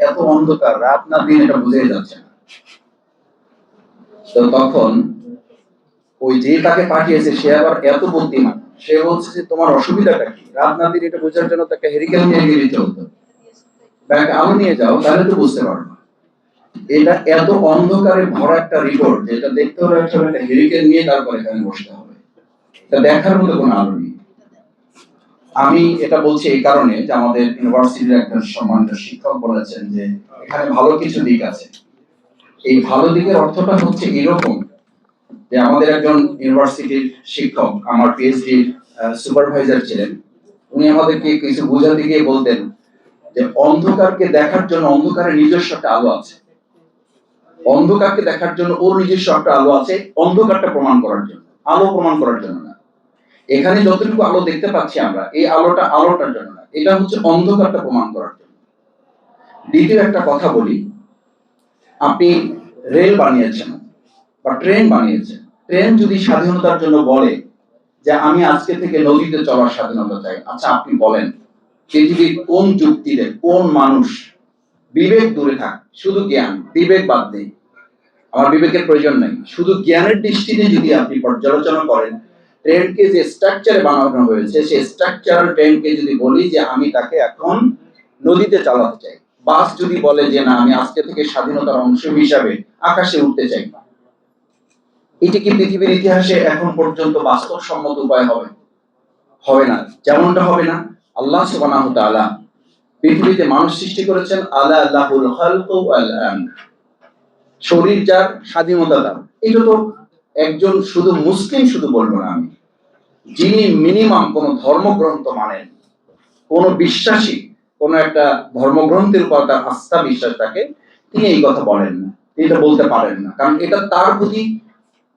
এত অন্ধকার, রাত না দিন এটা বুঝে যাচ্ছে না। তো তখন ওই যে তাকে পাঠিয়েছে সে আবার এত বুদ্ধিমান, সে বলছে যে তোমার অসুবিধাটা কি, রাত না দিন এটা বোঝার জন্য তাকে হেরিকেল নিয়ে গিয়ে দিতে হতো, ব্যাগ আলো নিয়ে যাও তাহলে তো বুঝতে পারবে। এটা এত অন্ধকারে ভরা একটা রিপোর্ট যেটা দেখতে হলে একটা হেরিকেল নিয়ে তারপর এখানে বসতে হবে, এটা দেখার মতো কোনো আলো নেই। আমি এটা বলছি এই কারণে যে আমাদের ইউনিভার্সিটির একজন সম্মানিত শিক্ষক বলেছেন যে এখানে ভালো কিছু দিক আছে। এই ভালো দিকের অর্থটা হচ্ছে এরকম যে আমাদের একজন ইউনিভার্সিটির শিক্ষক আমার পিএইচডি সুপারভাইজার ছিলেন, উনি আমাদেরকে কিছু বোঝাতে গিয়ে বলতেন যে অন্ধকারকে দেখার জন্য অন্ধকারের নিজস্ব একটা আলো আছে, অন্ধকারকে দেখার জন্য ওর নিজস্ব একটা আলো আছে, অন্ধকারটা প্রমাণ করার জন্য, আলো প্রমাণ করার জন্য না। এখানে যতটুকু আলো দেখতে পাচ্ছি আমরা, এই আলোটা আলোটার জন্য না, এটা হচ্ছে অন্ধকারটা প্রমাণ করার জন্য। দ্বিতীয় একটা কথা বলি, আপনি রেল বানিয়েছেন বা ট্রেন বানিয়েছেন, ট্রেন যদি স্বাধীনতার জন্য বলে যে আমি আজকে থেকে নদীতে চলার স্বাধীনতা চাই, আচ্ছা আপনি বলেন পৃথিবীর কোন যুক্তিতে কোন মানুষ, বিবেক দূরে থাক, শুধু জ্ঞান, বিবেক বাদ নেই, আমার বিবেকের প্রয়োজন নাই, শুধু জ্ঞানের দৃষ্টিতে যদি আপনি পর্যালোচনা করেন ট্রেনকে যে স্ট্রাকচারে বানানো হয়েছে সেই স্ট্রাকচারাল ট্রেনকে যদি বলি যে আমি তাকে এখন নদীতে চালাতে চাই, বাস যদি বলে যে না আমি আজকে থেকে স্বাধীনতার অংশ হিসাবে আকাশে উঠতে চাই, এটা কি পৃথিবীর ইতিহাসে এখন পর্যন্ত বাস্তবসম্মত উপায় হবে? হবে না। যেমনটা হবে না, আল্লাহ সুবহানাহু ওয়া তাআলা পৃথিবীতে মানুষ সৃষ্টি করেছেন, আলা আল্লাহুল খালকু ওয়াল আমর, শরীর যার, স্বাধীনতা তার। এটা তো একজন শুধু মুসলিম শুধু বলবো না আমি, যিনি মিনিমাম কোন ধর্মগ্রন্থ মানেন, কোন বিশ্বাসী কোন একটা ধর্মগ্রন্থের উপর তার আস্থা বিশ্বাস থাকে, তিনি এই কথা বলেন না, তিনি এটা বলতে পারেন না, কারণ এটা তার প্রতি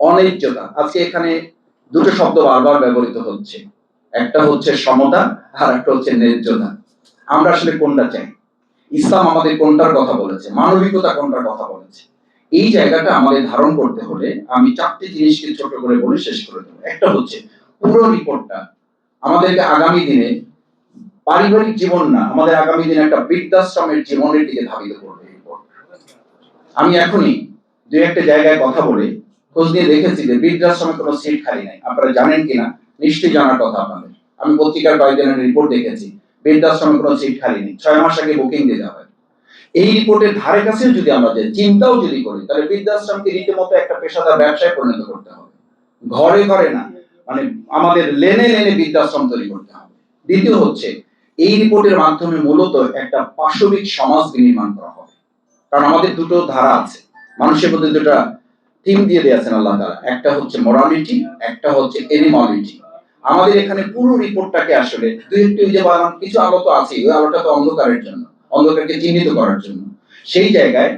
অন্যায্যতা। আজকে এখানে দুটো শব্দ বারবার ব্যবহৃত হচ্ছে, একটা হচ্ছে সমতা আর একটা হচ্ছে ন্যায্যতা। আমরা আসলে কোনটা চাই? ইসলাম আমাদের কোনটার কথা বলেছে, মানবিকতা কোনটার কথা বলেছে? এই জায়গাটা আমাদের ধারণ করতে হলে আমি চারটি জিনিসকে ছোট করে বলে শেষ করে দেবো। একটা হচ্ছে পুরো রিপোর্টটা আমাদেরকে আগামী দিনে পারিবারিক জীবন না, আমাদের আগামী দিনে একটা বৃদ্ধাশ্রমের জীবনের দিকে ধাবিত করবে রিপোর্ট। আমি এখনই দুই একটা জায়গায় কথা বলে খোঁজ নিয়ে দেখেছি যে বৃদ্ধাশ্রমে কোনো সিট খালি নাই। আপনারা জানেন কিনা, নিশ্চয়ই জানার কথা আপনাদের। আমি পত্রিকার কয়েকজনের রিপোর্ট দেখেছি, বৃদ্ধাশ্রমে কোনো সিট খালি নেই, 6 মাস আগে বুকিং দিতে হয়। এই রিপোর্টের ধারে কাছেও যদি আমরা যে চিন্তাও যদি করি, তাহলে বৃদ্ধাশ্রমকে রীতিমতো একটা পেশাদার ব্যবসায় পরিণত করতে হবে, ঘরে ঘরে না, মানে আমাদের লেনে লেনে বৃদ্ধাশ্রম তৈরি করতে হবে। দ্বিতীয় হচ্ছে এই রিপোর্টের মাধ্যমে মূলত একটা পাশবিক সমাজ বিনির্মাণ করা হবে, কারণ আমাদের দুটো ধারা আছে, মানুষের মধ্যে দুটো থিম দিয়ে দিয়েছেন আল্লাহ তাআলা, একটা হচ্ছে মোরালিটি, একটা হচ্ছে এনিমলিটি। আমাদের এখানে পুরো রিপোর্টটাকে আসলে দুই একটু যে কিছু আলো তো আছে, ওই আলোটা তো অন্ধকারের জন্য, অন্ধকারকে চিহ্নিত করার জন্য। সেই জায়গায়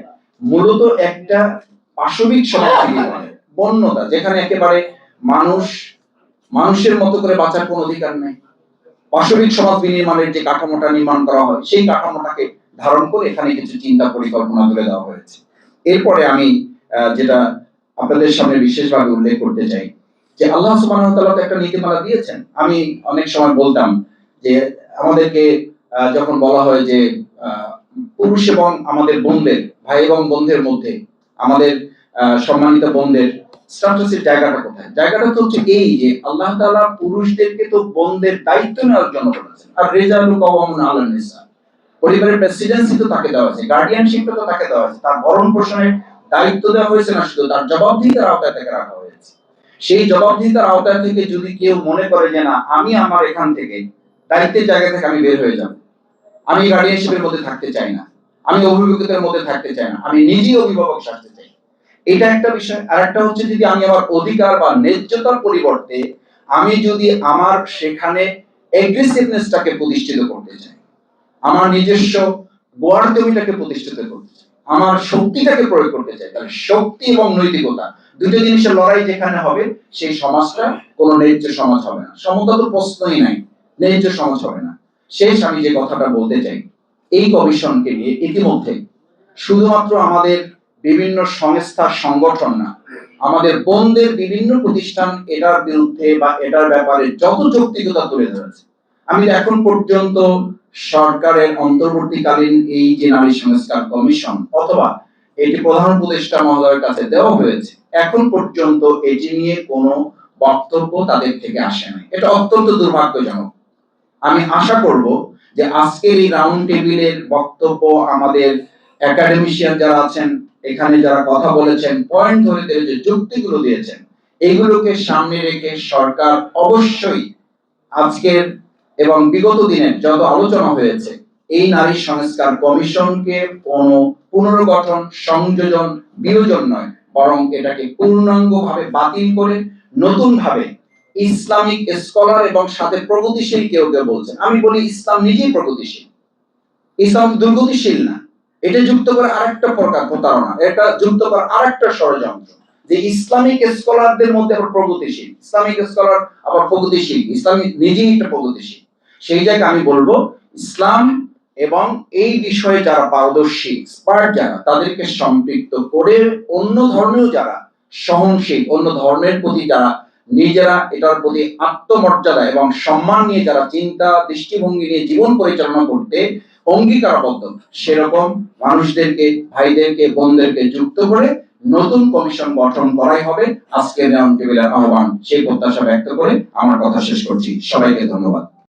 মূলত একটা পাশবিক সমাজ বিনির্মাণ, বন্যতা, যেখানে একেবারে মানুষ মানুষের মতো করে বাঁচার কোনো অধিকার নেই, পাশবিক সমাজ বিনির্মাণের যে কাঠামোটা নির্মাণ করা হয় সেই কাঠামোটাকে ধারণ করে এখানে কিছু চিন্তা পরিকল্পনা তুলে দেওয়া হয়েছে। এরপরে আমি যেটা আপনাদের সামনে বিশেষভাবে উল্লেখ করতে চাই যে আল্লাহ সুবহানাহু ওয়া তাআলা একটা নীতিমালা দিয়েছেন। আমি অনেক সময় বলতাম যে আমাদেরকে যখন বলা হয় যে পুরুষ এবং আমাদের বোনদের, ভাই এবং বোনদের মধ্যে আমাদের সম্মানিত বোনদের স্ট্যাটাসের জায়গাটা কোথায়? জায়গাটা তো হচ্ছে এই যে আল্লাহ তাআলা পুরুষদেরকে তো বোনদের দায়িত্ব নেওয়ার জন্য বলেছেন, আর রিজালু কাওয়ামুন আলান নিসা, পরিবারের প্রেসিডেন্সি তো তাকে দেওয়া হয়েছে, গার্ডিয়ানশিপটা তো তাকে দেওয়া হয়েছে, তার ভরণ পোষণের দায়িত্ব দেওয়া হয়েছে না, শুধু তার জবাবদিহিতার আওতায় থেকে রাখা হয়েছে। সেই জবাবদিহিতার আওতায় থেকে যদি কেউ মনে করে যে না আমি আমার এখান থেকে দায়িত্বের জায়গা থেকে আমি বের হয়ে যাব, আমি গার্ডিয়ানশিপের মধ্যে থাকতে চাই না, আমি অভিভাবকত্বের মধ্যে থাকতে চাই না, আমি নিজেই অভিভাবক সাজতে চাই, এটা একটা বিষয়। আর একটা হচ্ছে যদি আমি আমার অধিকার বা ন্যায্যতার পরিবর্তে আমি যদি আমার সেখানে এগ্রেসিভনেসটাকে প্রতিষ্ঠিত করতে চাই, আমার নিজস্ব গোয়ার্দমিটাকে প্রতিষ্ঠিত করতে চাই, আমার শক্তিটাকে প্রয়োগ করতে চাই, তাহলে শক্তি এবং নৈতিকতা দুটো জিনিসের লড়াই যেখানে হবে সেই সমাজটা কোনো ন্যায্য সমাজ হবে না। সমতা তো প্রশ্নই নাই, ন্যায্য সমাজ হবে না। শেষ আমি যে কথাটা বলতে চাই, এই কমিশনকে নিয়ে ইতিমধ্যে শুধুমাত্র আমাদের বিভিন্ন সংস্থা সংগঠন না, আমাদের বোনদের বিভিন্ন প্রতিষ্ঠান এটার বিরুদ্ধে বা এটার ব্যাপারে যত যৌক্তিকতা তুলে ধরেছে, আমি এখন পর্যন্ত সরকারের অন্তর্বর্তীকালীন এই যে নারী সংস্কার কমিশন অথবা এটি প্রধান উপদেষ্টা মহোদয়ের কাছে দেওয়া হয়েছে, এখন পর্যন্ত এটি নিয়ে কোনো বক্তব্য তাদের থেকে আসে নাই। এটা অত্যন্ত দুর্ভাগ্যজনক। আমি আশা করব যে আজকের এই রাউন্ড টেবিলের বক্তব্য আমাদের একাডেমিশিয়ান যারা আছেন, এখানে যারা কথা বলেছেন, পয়েন্ট ধরে ধরে যে যুক্তিগুলো দিয়েছেন, এগুলোকে সামনে রেখে সরকার অবশ্যই আজকের এবং বিগত দিনের যত আলোচনা হয়েছে এই নারী সংস্কার কমিশনকে কোনো পুনর্গঠন, সংযোজন, বিয়োজন নয়, বরং এটাকে পূর্ণাঙ্গভাবে বাতিল করে নতুন ভাবে ইসলামিক স্কলার এবং সাথে প্রগতিশীল কেউ কেউ বলছেন, আমি বলি ইসলাম নিজেই প্রগতিশীল, ইসলাম দুর্গতিশীল না। এটা যুক্ত করে আরেকটা প্রকার প্রতারণা, এটা যুক্ত করে আরেকটা ষড়যন্ত্র যে ইসলামিক স্কলারদের মধ্যে আবার প্রগতিশীল, ইসলামিক স্কলার আবার প্রগতিশীল, ইসলাম নিজেই একটা প্রগতিশীল। সেই জায়গায় আমি বলবো ইসলাম এবং এই বিষয়ে যারা পারদর্শী, এক্সপার্ট যারা, তাদেরকে সম্পৃক্ত করে অন্য ধর্মেও যারা সহনশীল, অন্য ধর্মের প্রতি যারা নিজেরা এটার প্রতি আত্মমর্যাদা এবং সম্মান নিয়ে যারা চিন্তা দৃষ্টিভঙ্গি নিয়ে জীবন পরিচালনা করতে অঙ্গীকারবদ্ধ, সেরকম মানুষদেরকে, ভাইদেরকে, বোনদেরকে যুক্ত করে নতুন কমিশন গঠন করাই হবে আজকের রাউন্ড টেবিলের আহ্বান। সেই প্রত্যাশা ব্যক্ত করে আমার কথা শেষ করছি। সবাইকে ধন্যবাদ।